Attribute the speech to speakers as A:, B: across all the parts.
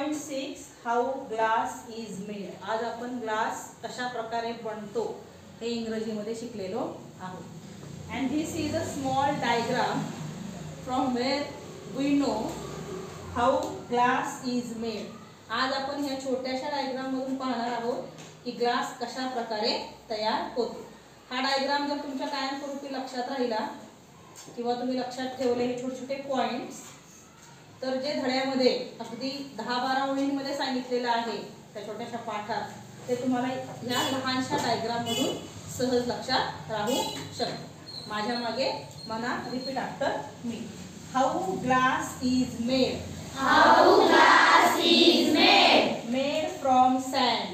A: 2.6 how glass is made. आज आपण glass कशा प्रकारे बनतो हे इंग्रजीमध्ये शिकलेलो आहोत. And this is a small diagram from where we know how glass is made. आज आपण ह्या छोट्याशा डायग्राम मधून पाहणार आहोत की ग्लास कशा प्रकारे तयार होतो. हा डायग्राम जर तुमच्या कायमस्वरूपी लक्षात राहिला किंवा तुम्ही लक्षात ठेवले हे छोटे छोटे पॉइंट्स, तर जे धड्यामध्ये अगदी 10-12 ओळींमध्ये सांगितलेलं आहे त्या छोट्याशा पाठात, ते तुम्हाला या लहानशा डायग्राम मधून सहज लक्षात राहू शकते. माझ्या मागे म्हणा, repeat after me. How glass is made.
B: How glass is made.
A: Made from sand.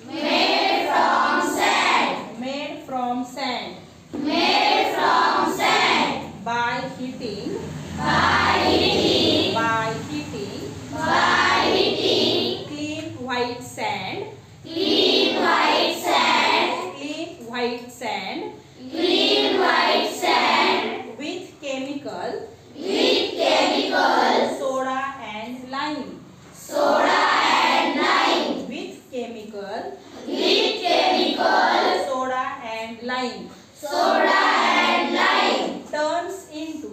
B: Made from sand.
A: Made from sand.
B: Made from sand.
A: By heating.
B: By heating.
A: By heating.
B: By heating.
A: Clean white sand.
B: Clean white sand.
A: Clean white sand.
B: Clean white sand.
A: With chemical.
B: With chemicals.
A: Soda and lime.
B: Soda and lime.
A: With chemical.
B: With chemicals.
A: Soda and lime.
B: Soda and lime.
A: Turns into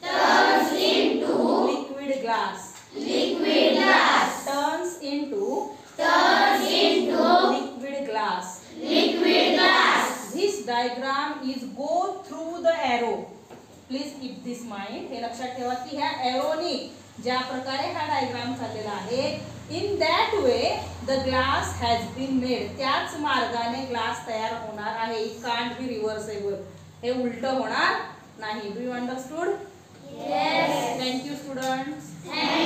B: Turns into
A: liquid glass.
B: liquid glass.
A: Turns into
B: Turns into
A: liquid glass.
B: liquid glass.
A: This diagram is go through the arrow. Please keep this mind. हे लक्षात ठेवा की ह्या एरोनी ज्या प्रकारे हा diagram चाललेला आहे, in that way the glass has been made. त्याच मार्गाने ग्लास तयार होणार आहे. It can't be reversible. हे उलट होणार नाही. Do you understood?
B: Yes.
A: Thank you students.
B: Thank